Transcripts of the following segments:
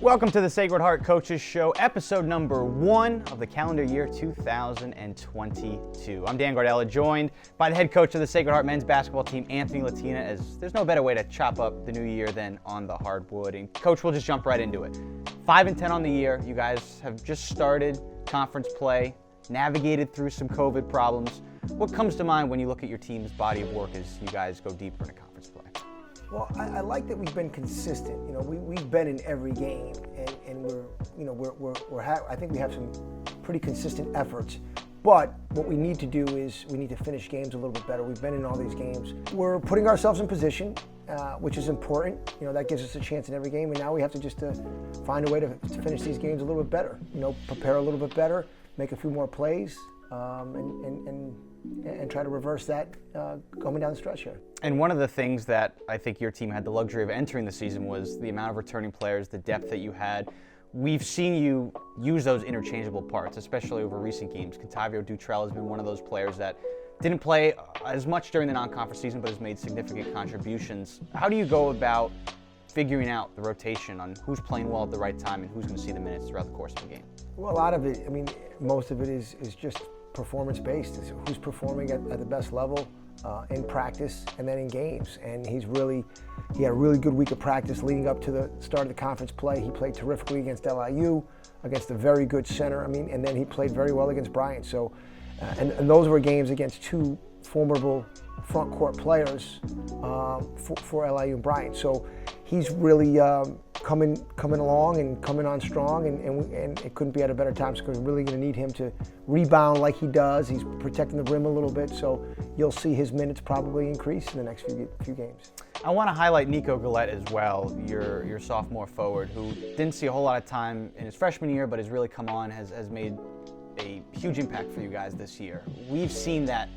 Welcome to the Sacred Heart Coaches Show, episode number 1 of the calendar year 2022. I'm Dan Gardella, joined by the head coach of the Sacred Heart men's basketball team, Anthony Latina, as there's no better way to chop up the new year than on the hardwood. And Coach, we'll just jump right into it. 5-10 on the year. You guys have just started conference play, navigated through some COVID problems. What comes to mind when you look at your team's body of work as you guys go deeper into conference play? Well, I like that we've been consistent. You know, we've been in every game, and I think we have some pretty consistent efforts. But what we need to do is we need to finish games a little bit better. We've been in all these games. We're putting ourselves in position, which is important. You know, that gives us a chance in every game, and now we have to just find a way to finish these games a little bit better. You know, prepare a little bit better, make a few more plays, and try to reverse that coming down the stretch here. And one of the things that I think your team had the luxury of entering the season was the amount of returning players, the depth that you had. We've seen you use those interchangeable parts, especially over recent games. Contavio Dutrell has been one of those players that didn't play as much during the non-conference season, but has made significant contributions. How do you go about figuring out the rotation on who's playing well at the right time and who's going to see the minutes throughout the course of the game? Well, a lot of it, I mean, most of it is just performance-based. It's who's performing at the best level in practice and then in games. And he had a really good week of practice leading up to the start of the conference play. He played terrifically against LIU, against a very good center. And then he played very well against Bryant. So, and those were games against two formidable front court players for LIU and Bryant. So he's really coming along and coming on strong, and it couldn't be at a better time. So we're really going to need him to rebound like he does. He's protecting the rim a little bit, so you'll see his minutes probably increase in the next few games. I want to highlight Nico Galette as well, your sophomore forward, who didn't see a whole lot of time in his freshman year, but has really come on, has made a huge impact for you guys this year. We've seen that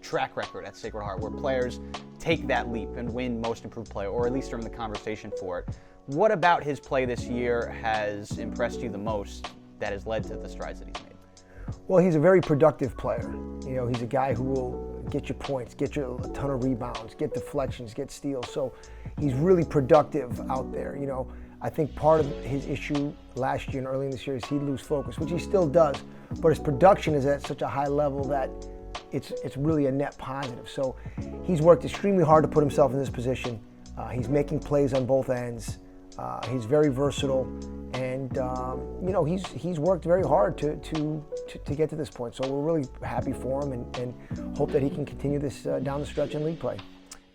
track record at Sacred Heart where players take that leap and win Most Improved Player, or at least are in the conversation for it. What about his play this year has impressed you the most that has led to the strides that he's made? Well, he's a very productive player. You know, he's a guy who will get you points, get you a ton of rebounds, get deflections, get steals. So he's really productive out there. You know, I think part of his issue last year and early in this year is he'd lose focus, which he still does. But his production is at such a high level that it's really a net positive. So he's worked extremely hard to put himself in this position. He's making plays on both ends. He's very versatile, and you know, he's worked very hard to get to this point. So we're really happy for him, and hope that he can continue this down the stretch in league play.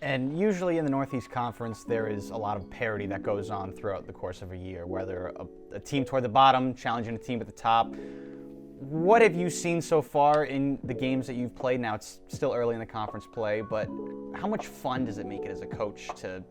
And usually in the Northeast Conference, there is a lot of parity that goes on throughout the course of a year, whether a team toward the bottom challenging a team at the top. What have you seen so far in the games that you've played? Now it's still early in the conference play, but how much fun does it make it as a coach to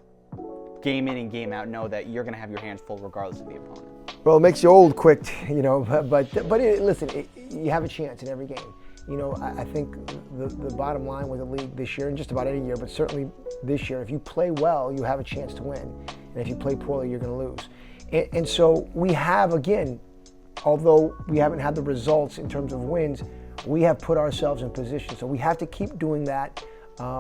game in and game out know that you're going to have your hands full regardless of the opponent? Well, it makes you old quick, you know, but listen, you have a chance in every game. You know, I think the bottom line with the league this year, and just about any year, but certainly this year, if you play well, you have a chance to win. And if you play poorly, you're going to lose. And so we have, again, although we haven't had the results in terms of wins, we have put ourselves in position. So we have to keep doing that,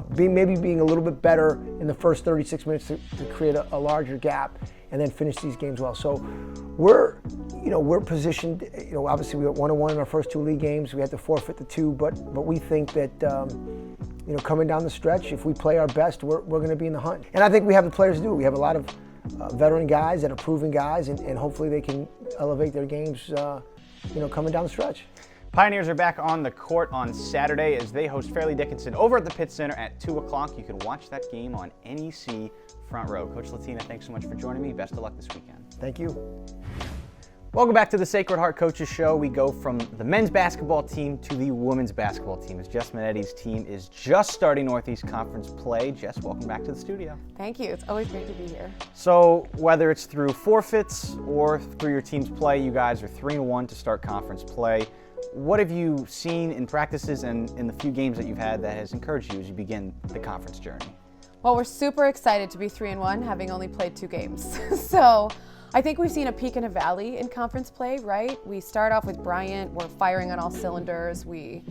maybe being a little bit better in the first 36 minutes to create a larger gap, and then finish these games well. So we're positioned. You know, obviously we got 1-1 in our first 2 league games. We had to forfeit the 2, but we think that you know, coming down the stretch, if we play our best, we're going to be in the hunt. And I think we have the players to do it. We have a lot of veteran guys that are proven guys, and hopefully they can elevate their games, you know, coming down the stretch. Pioneers are back on the court on Saturday as they host Fairleigh Dickinson over at the Pitt Center at 2 o'clock. You can watch that game on NEC Front Row. Coach Latina, thanks so much for joining me. Best of luck this weekend. Thank you. Welcome back to the Sacred Heart Coaches Show. We go from the men's basketball team to the women's basketball team as Jess Mannetti's team is just starting Northeast Conference play. Jess, welcome back to the studio. Thank you. It's always great to be here. So whether it's through forfeits or through your team's play, you guys are 3-1 to start conference play. What have you seen in practices and in the few games that you've had that has encouraged you as you begin the conference journey? Well, we're super excited to be 3-1, having only played 2 games. So I think we've seen a peak and a valley in conference play, right? We start off with Bryant. We're firing on all cylinders. We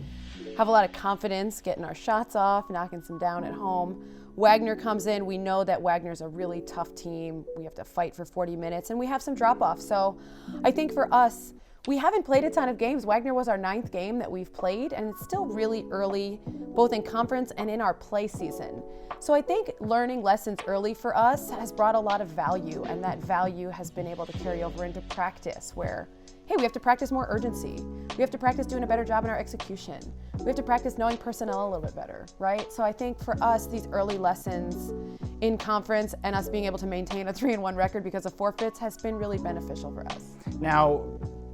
have a lot of confidence getting our shots off, knocking some down at home. Wagner comes in, we know that Wagner's a really tough team. We have to fight for 40 minutes and we have some drop-offs. So I think for us, we haven't played a ton of games. Wagner was our 9th game that we've played, and it's still really early, both in conference and in our play season. So I think learning lessons early for us has brought a lot of value, and that value has been able to carry over into practice where, hey, we have to practice more urgency. We have to practice doing a better job in our execution. We have to practice knowing personnel a little bit better, right? So I think for us, these early lessons in conference and us being able to maintain a 3-1 record because of forfeits has been really beneficial for us. Now,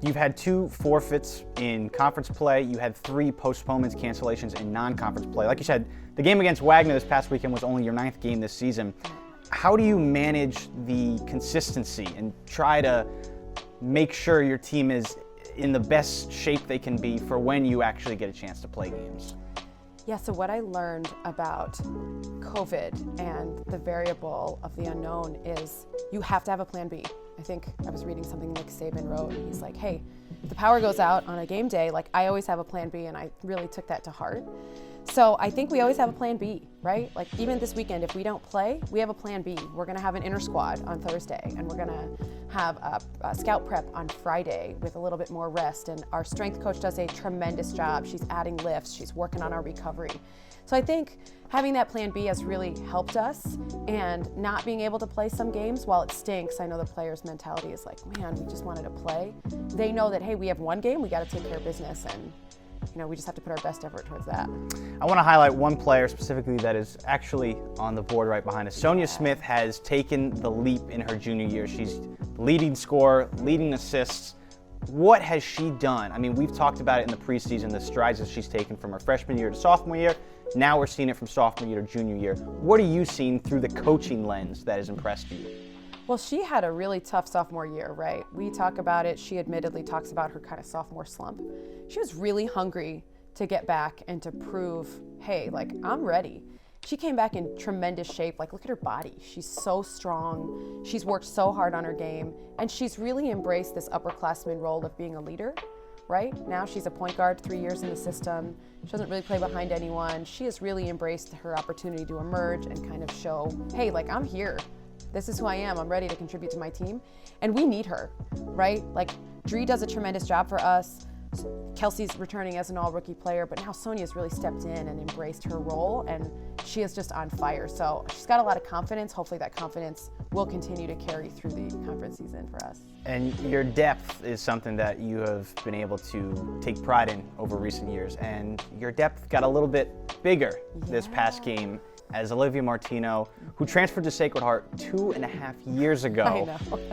you've had 2 forfeits in conference play. You had 3 postponements, cancellations in non-conference play. Like you said, the game against Wagner this past weekend was only your 9th game this season. How do you manage the consistency and try to make sure your team is in the best shape they can be for when you actually get a chance to play games? Yeah, so what I learned about COVID and the variable of the unknown is you have to have a plan B. I think I was reading something Nick Saban wrote, and he's like, hey, if the power goes out on a game day, like I always have a plan B, and I really took that to heart. So I think we always have a plan B, right? Like even this weekend, if we don't play, we have a plan B. We're gonna have an inter squad on Thursday, and we're gonna have a scout prep on Friday with a little bit more rest. And our strength coach does a tremendous job. She's adding lifts, she's working on our recovery. So I think having that plan B has really helped us, and not being able to play some games, while it stinks, I know the players' mentality is like, man, we just wanted to play. They know that, hey, we have one game, we gotta take care of business, and we just have to put our best effort towards that. I want to highlight one player specifically that is actually on the board right behind us. Sonya Smith has taken the leap in her junior year. She's leading scorer, leading assists. What has she done? I mean, we've talked about it in the preseason, the strides that she's taken from her freshman year to sophomore year. Now we're seeing it from sophomore year to junior year. What are you seeing through the coaching lens that has impressed you? Well, she had a really tough sophomore year, right? We talk about it. She admittedly talks about her kind of sophomore slump. She was really hungry to get back and to prove, hey, like, I'm ready. She came back in tremendous shape. Like, look at her body. She's so strong. She's worked so hard on her game. And she's really embraced this upperclassman role of being a leader, right? Now she's a point guard, 3 years in the system. She doesn't really play behind anyone. She has really embraced her opportunity to emerge and kind of show, hey, like, I'm here. This is who I am. I'm ready to contribute to my team. And we need her, right? Like, Dree does a tremendous job for us. Kelsey's returning as an all-rookie player, but now Sonya's really stepped in and embraced her role, and she is just on fire. So she's got a lot of confidence. Hopefully that confidence will continue to carry through the conference season for us. And your depth is something that you have been able to take pride in over recent years. And your depth got a little bit bigger this past game as Olivia Martino, who transferred to Sacred Heart 2.5 years ago,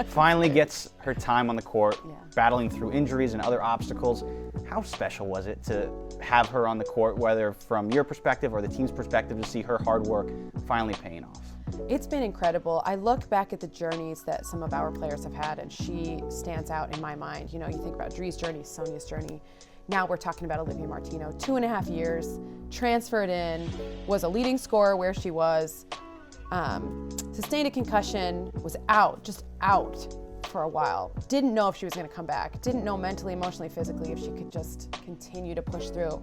finally gets her time on the court, battling through injuries and other obstacles. How special was it to have her on the court, whether from your perspective or the team's perspective, to see her hard work finally paying off? It's been incredible. I look back at the journeys that some of our players have had, and she stands out in my mind. You think about Dree's journey, Sonya's journey. Now we're talking about Olivia Martino, 2.5 years, transferred in, was a leading scorer where she was, sustained a concussion, was out, just out for a while. Didn't know if she was gonna come back. Didn't know mentally, emotionally, physically if she could just continue to push through.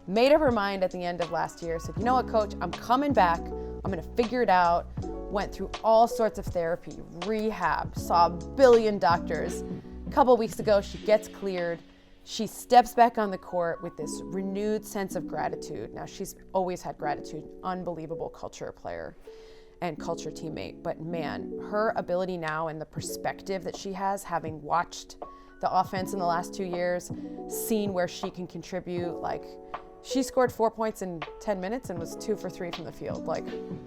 Made up her mind at the end of last year, said, you know what, coach, I'm coming back. I'm gonna figure it out. Went through all sorts of therapy, rehab, saw a billion doctors. A couple weeks ago, she gets cleared. She steps back on the court with this renewed sense of gratitude. Now, she's always had gratitude, unbelievable culture player and culture teammate. But man, her ability now and the perspective that she has, having watched the offense in the last 2 years, seen where she can contribute, like, she scored 4 points in 10 minutes and was 2 for 3 from the field. Like,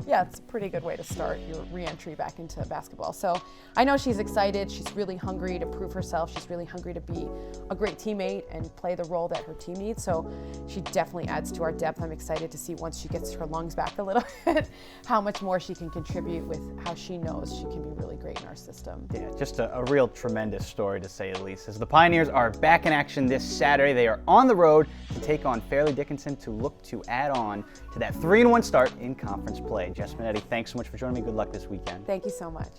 yeah, it's a pretty good way to start your re-entry back into basketball. So I know she's excited. She's really hungry to prove herself. She's really hungry to be a great teammate and play the role that her team needs. So she definitely adds to our depth. I'm excited to see once she gets her lungs back a little bit, how much more she can contribute with how she knows she can be really great in our system. Yeah, just a real tremendous story to say the least. As the Pioneers are back in action this Saturday, they are on the road to take on Fairleigh Dickinson to look to add on to that 3-1 start in conference play. Jess Mannetti, thanks so much for joining me. Good luck this weekend. Thank you so much.